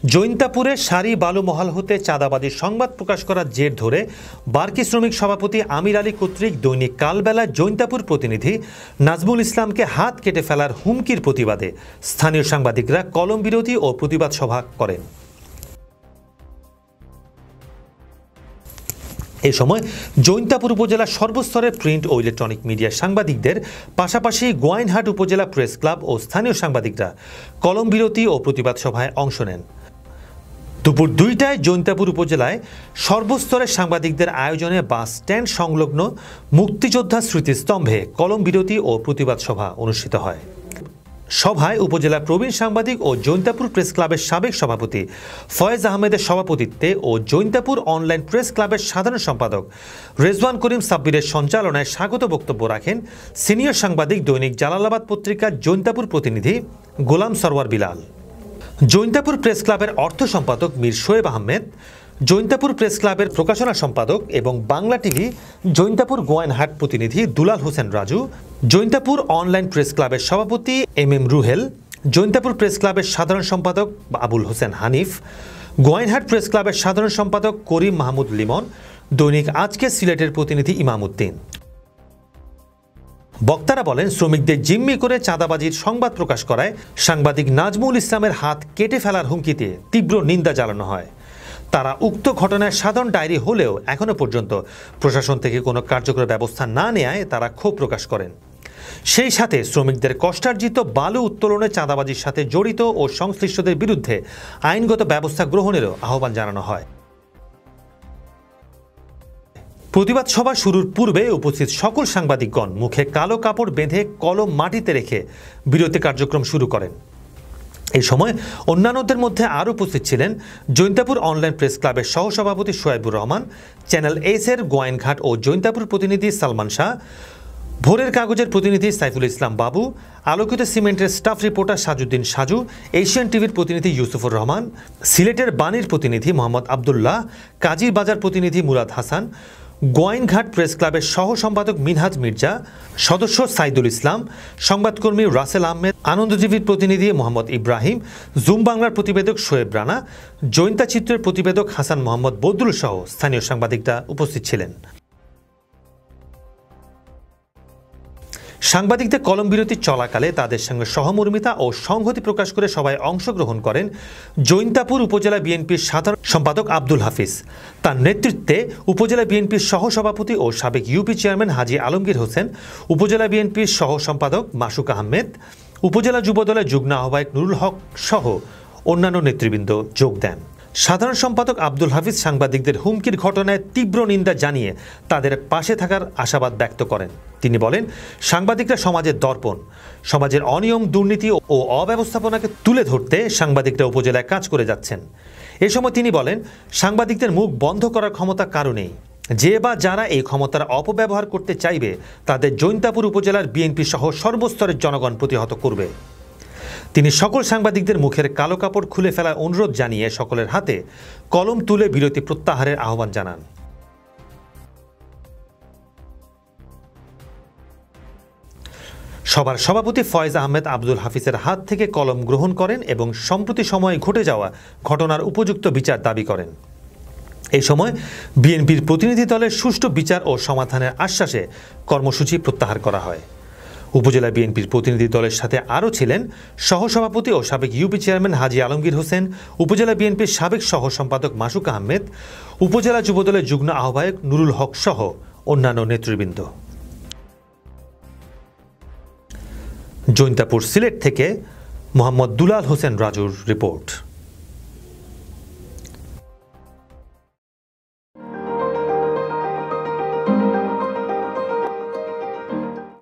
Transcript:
জৈন্তাপুরে সারি বালু মহাল হতে চাঁদাবাজির সংবাদ প্রকাশ করার জের ধরে বার্কি শ্রমিক সভাপতি আমির আলী কর্তৃক দৈনিক কালবেলা জৈন্তাপুর প্রতিনিধি নাজমুল ইসলামকে হাত কেটে ফেলার হুমকির প্রতিবাদে স্থানীয় সাংবাদিকরা কলম বিরতি ও প্রতিবাদ সভা করেন। এই সময় জৈন্তাপুর উপজেলার সর্বস্তরের প্রিন্ট ও ইলেকট্রনিক মিডিয়ার সাংবাদিকদের পাশাপাশি গোয়াইনহাট উপজেলা প্রেস ক্লাব ও স্থানীয় সাংবাদিকরা কলম বিরতি ও প্রতিবাদ সভায় অংশ নেন। দুপুর ২টায় জৈন্তাপুর উপজেলায় সর্বস্তরের সাংবাদিকদের আয়োজনে বাস স্ট্যান্ড সংলগ্ন মুক্তিযোদ্ধা স্মৃতিস্তম্ভে কলম বিরতি ও প্রতিবাদ সভা অনুষ্ঠিত হয়। সভায় উপজেলা প্রবীণ সাংবাদিক ও জৈন্তাপুর প্রেস ক্লাবের সাবেক সভাপতি ফয়েজ আহমেদের সভাপতিত্বে ও জৈন্তাপুর অনলাইন প্রেস ক্লাবের সাধারণ সম্পাদক রেজওয়ান করিম সাব্বিরের সঞ্চালনায় স্বাগত বক্তব্য রাখেন সিনিয়র সাংবাদিক দৈনিক জালালাবাদ পত্রিকার জৈন্তাপুর প্রতিনিধি গোলাম সরওয়ার বিলাল। জৈন্তাপুর প্রেস ক্লাবের অর্থ সম্পাদক মীর শোয়েব আহমেদ, জৈন্তাপুর প্রেস ক্লাবের প্রকাশনা সম্পাদক এবং বাংলা টিভি জৈন্তাপুর গোয়াইনহাট প্রতিনিধি দুলাল হোসেন রাজু, জৈন্তাপুর অনলাইন প্রেস ক্লাবের সভাপতি এম রুহেল, জৈন্তাপুর প্রেস ক্লাবের সাধারণ সম্পাদক আবুল হোসেন হানিফ, গোয়াইনহাট প্রেস ক্লাবের সাধারণ সম্পাদক করিম মাহমুদ লিমন, দৈনিক আজকে সিলেটের প্রতিনিধি ইমাম উদ্দিন। বক্তারা বলেন, শ্রমিকদের জিম্মি করে চাঁদাবাজির সংবাদ প্রকাশ করায় সাংবাদিক নাজমুল ইসলামের হাত কেটে ফেলার হুমকিতে তীব্র নিন্দা জানানো হয়। তারা উক্ত ঘটনায় সাধারণ ডায়েরি হলেও এখনো পর্যন্ত প্রশাসন থেকে কোনো কার্যকর ব্যবস্থা না নেয়ায় তারা ক্ষোভ প্রকাশ করেন। সেই সাথে শ্রমিকদের কষ্টার্জিত বালু উত্তোলনে চাঁদাবাজির সাথে জড়িত ও সংশ্লিষ্টদের বিরুদ্ধে আইনগত ব্যবস্থা গ্রহণেরও আহ্বান জানানো হয়। প্রতিবাদ সভা শুরুর পূর্বে উপস্থিত সকল সাংবাদিকগণ মুখে কালো কাপড় বেঁধে কলম মাটিতে রেখে বিরতি কার্যক্রম শুরু করেন। এই সময় অন্যান্যদের মধ্যে আরও উপস্থিত ছিলেন জৈন্তাপুর অনলাইন প্রেস ক্লাবের সহসভাপতি সোয়াইবুর রহমান, চ্যানেল এস-এর গোয়াইনঘাট ও জৈন্তাপুর প্রতিনিধি সালমান শাহ, ভোরের কাগজের প্রতিনিধি সাইফুল ইসলাম বাবু, আলোকিত সিমেন্টের স্টাফ রিপোর্টার সাজুদ্দিন সাজু, এশিয়ান টিভির প্রতিনিধি ইউসুফুর রহমান, সিলেটের বাণীর প্রতিনিধি মোহাম্মদ আবদুল্লাহ, কাজীর বাজার প্রতিনিধি মুরাদ হাসান, গোয়াইনঘাট প্রেস ক্লাবের সহ সম্পাদক মিনহাজ মির্জা, সদস্য সাইদুল ইসলাম, সংবাদকর্মী রাসেল আহমেদ, আনন্দজীবীর প্রতিনিধি মোহাম্মদ ইব্রাহিম, জুম বাংলার প্রতিবেদক শোয়েব রানা, জৈন্তা চিত্রের প্রতিবেদক হাসান মোহাম্মদ বদরুল সহ স্থানীয় সাংবাদিকরা উপস্থিত ছিলেন। সাংবাদিকদের কলম বিরতি চলাকালে তাদের সঙ্গে সহমর্মিতা ও সংহতি প্রকাশ করে সবাই অংশগ্রহণ করেন জৈন্তাপুর উপজেলা বিএনপির সাধারণ সম্পাদক আব্দুল হাফিজ। তার নেতৃত্বে উপজেলা বিএনপির সহসভাপতি ও সাবেক ইউপি চেয়ারম্যান হাজী আলমগীর হোসেন, উপজেলা বিএনপির সহ সম্পাদক মাসুক আহমেদ, উপজেলা যুবদলের যুগ্ম আহ্বায়ক নুরুল হক সহ অন্যান্য নেতৃবৃন্দ যোগ দেন। সাধারণ সম্পাদক আব্দুল হাফিজ সাংবাদিকদের হুমকির ঘটনায় তীব্র নিন্দা জানিয়ে তাদের পাশে থাকার আশাবাদ ব্যক্ত করেন। তিনি বলেন, সাংবাদিকরা সমাজের দর্পণ, সমাজের অনিয়ম, দুর্নীতি ও অব্যবস্থাপনাকে তুলে ধরতে সাংবাদিকরা উপজেলায় কাজ করে যাচ্ছেন। এ সময় তিনি বলেন, সাংবাদিকদের মুখ বন্ধ করার ক্ষমতা কারো নেই। যে বা যারা এই ক্ষমতার অপব্যবহার করতে চাইবে তাদের জৈন্তাপুর উপজেলার বিএনপি সহ সর্বস্তরের জনগণ প্রতিহত করবে। তিনি সকল সাংবাদিকদের মুখের কালো কাপড় খুলে ফেলার অনুরোধ জানিয়ে সকলের হাতে কলম তুলে বিরতি প্রত্যাহারের আহ্বান জানান। সভার সভাপতি ফয়েজ আহমেদ আব্দুল হাফিজের হাত থেকে কলম গ্রহণ করেন এবং সম্প্রতি সময়ে ঘটে যাওয়া ঘটনার উপযুক্ত বিচার দাবি করেন। এই সময় বিএনপির প্রতিনিধি দলের সুষ্ঠু বিচার ও সমাধানের আশ্বাসে কর্মসূচি প্রত্যাহার করা হয়। উপজেলা বিএনপির প্রতিনিধি দলের সাথে আরও ছিলেন সহসভাপতি ও সাবেক ইউপি চেয়ারম্যান হাজী আলমগীর হোসেন, উপজেলা বিএনপির সাবেক সহ সম্পাদক মাসুক আহমেদ, উপজেলা যুবদলের যুগ্ম আহ্বায়ক নুরুল হক সহ অন্যান্য নেতৃবৃন্দ। জৈন্তাপুর সিলেট থেকে মোহাম্মদ দুলাল হোসেন রাজুর রিপোর্ট।